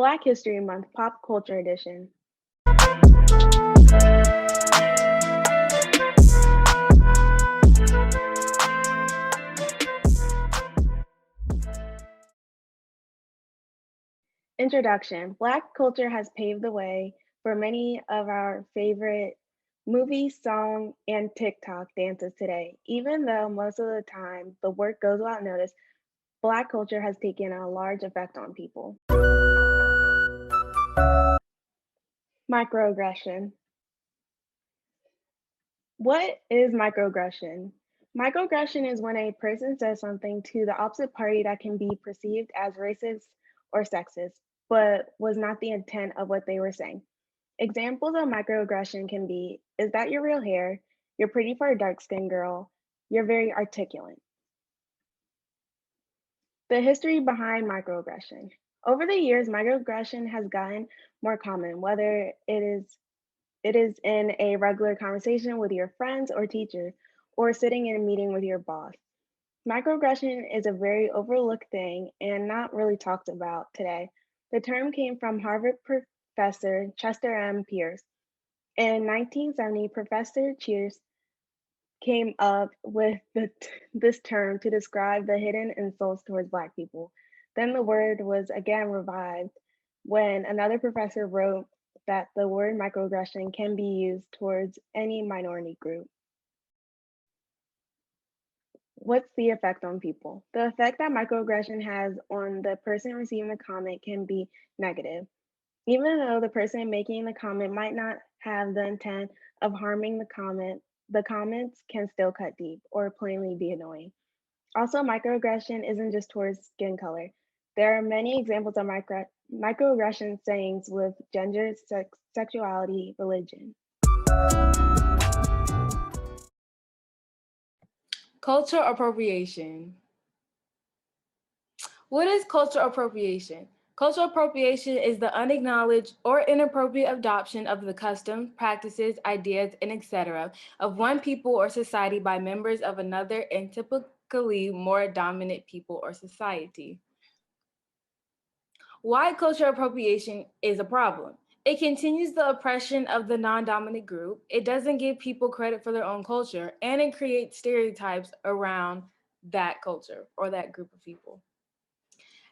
Black History Month Pop Culture Edition. Introduction. Black culture has paved the way for many of our favorite movies, song, and TikTok dances today. Even though most of the time the work goes without notice, Black culture has taken a large effect on people. Microaggression. What is microaggression? Microaggression is when a person says something to the opposite party that can be perceived as racist or sexist, but was not the intent of what they were saying. Examples of microaggression can be, is that your real hair? You're pretty for a dark skinned girl. You're very articulate. The history behind microaggression. Over the years, microaggression has gotten more common, whether it is in a regular conversation with your friends or teacher, or sitting in a meeting with your boss. Microaggression is a very overlooked thing and not really talked about today. The term came from Harvard professor Chester M. Pierce. In 1970, Professor Pierce came up with this term to describe the hidden insults towards Black people. Then the word was again revived when another professor wrote that the word microaggression can be used towards any minority group. What's the effect on people? The effect that microaggression has on the person receiving the comment can be negative. Even though the person making the comment might not have the intent of harming the comments can still cut deep or plainly be annoying. Also, microaggression isn't just towards skin color. There are many examples of microaggression sayings with gender, sexuality, religion. Cultural appropriation. What is cultural appropriation? Cultural appropriation is the unacknowledged or inappropriate adoption of the customs, practices, ideas, and etc. of one people or society by members of another and typically more dominant people or society. Why cultural appropriation is a problem? It continues the oppression of the non-dominant group, it doesn't give people credit for their own culture, and it creates stereotypes around that culture or that group of people.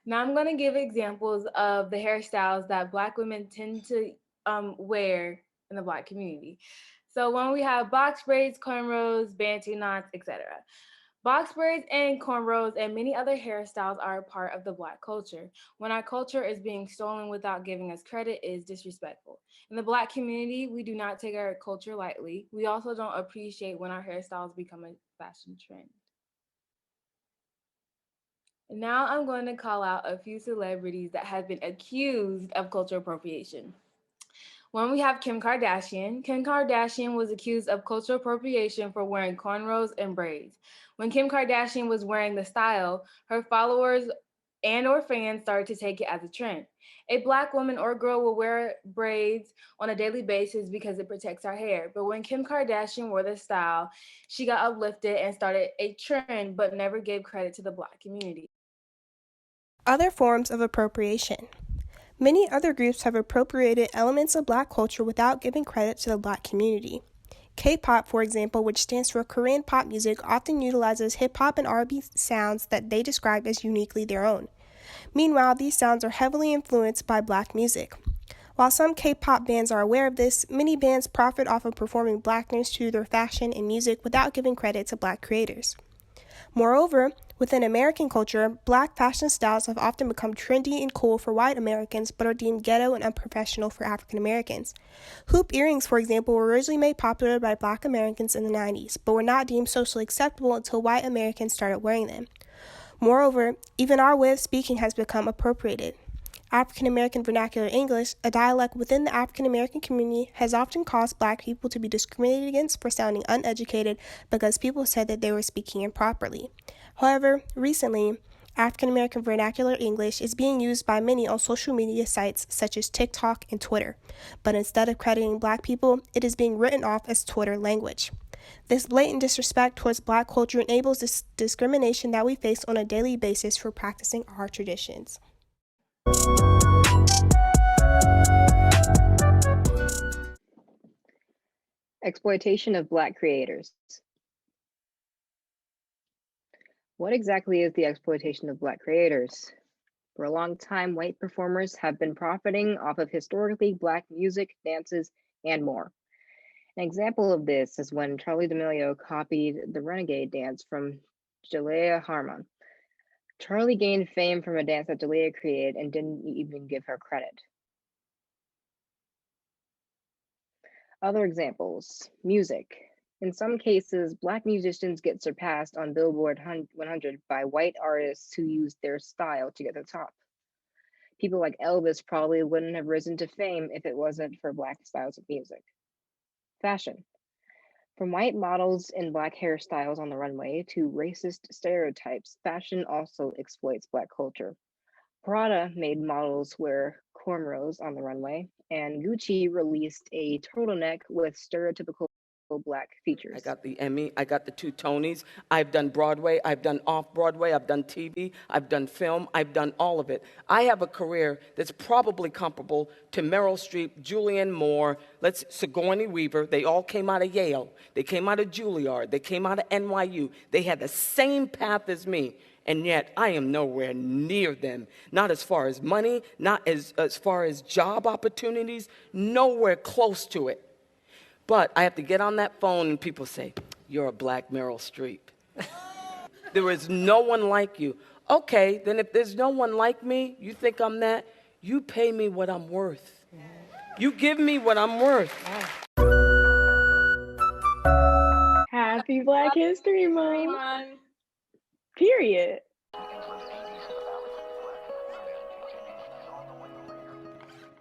Now I'm going to give examples of the hairstyles that Black women tend to wear in the Black community. So when we have box braids, cornrows, bantu knots, etc. Box braids and cornrows and many other hairstyles are a part of the Black culture. When our culture is being stolen without giving us credit, it is disrespectful. In the Black community, we do not take our culture lightly. We also don't appreciate when our hairstyles become a fashion trend. Now I'm going to call out a few celebrities that have been accused of cultural appropriation. One, we have Kim Kardashian. Kim Kardashian was accused of cultural appropriation for wearing cornrows and braids. When Kim Kardashian was wearing the style, her followers and or fans started to take it as a trend. A Black woman or girl will wear braids on a daily basis because it protects our hair. But when Kim Kardashian wore the style, she got uplifted and started a trend, but never gave credit to the Black community. Other forms of appropriation. Many other groups have appropriated elements of Black culture without giving credit to the Black community. K-pop, for example, which stands for Korean pop music, often utilizes hip-hop and R&B sounds that they describe as uniquely their own. Meanwhile, these sounds are heavily influenced by Black music. While some K-pop bands are aware of this, many bands profit off of performing Blackness through their fashion and music without giving credit to Black creators. Moreover, within American culture, Black fashion styles have often become trendy and cool for white Americans, but are deemed ghetto and unprofessional for African Americans. Hoop earrings, for example, were originally made popular by Black Americans in the 90s, but were not deemed socially acceptable until white Americans started wearing them. Moreover, even our way of speaking has become appropriated. African American vernacular English, a dialect within the African American community, has often caused Black people to be discriminated against for sounding uneducated because people said that they were speaking improperly. However, recently, African American vernacular English is being used by many on social media sites such as TikTok and Twitter, but instead of crediting Black people, it is being written off as Twitter language. This blatant disrespect towards Black culture enables this discrimination that we face on a daily basis for practicing our traditions. Exploitation of Black creators. What exactly is the exploitation of Black creators? For a long time, white performers have been profiting off of historically Black music, dances, and more. An example of this is when Charlie D'Amelio copied the Renegade dance from Jalea Harmon. Charlie gained fame from a dance that Jalea created and didn't even give her credit. Other examples, music. In some cases, Black musicians get surpassed on Billboard 100 by white artists who use their style to get to the top. People like Elvis probably wouldn't have risen to fame if it wasn't for Black styles of music. Fashion. From white models in Black hairstyles on the runway to racist stereotypes, fashion also exploits Black culture. Prada made models wear cornrows on the runway, and Gucci released a turtleneck with stereotypical Black features. I got the Emmy, I got the 2 Tonys, I've done Broadway, I've done off-Broadway, I've done TV, I've done film, I've done all of it. I have a career that's probably comparable to Meryl Streep, Julianne Moore, Sigourney Weaver. They all came out of Yale, they came out of Juilliard, they came out of NYU. They had the same path as me. And yet, I am nowhere near them. Not as far as money, not as far as job opportunities, nowhere close to it. But I have to get on that phone and people say, you're a Black Meryl Streep. There is no one like you. Okay, then if there's no one like me, you think I'm that, you pay me what I'm worth. You give me what I'm worth. Happy Black History Month. Period.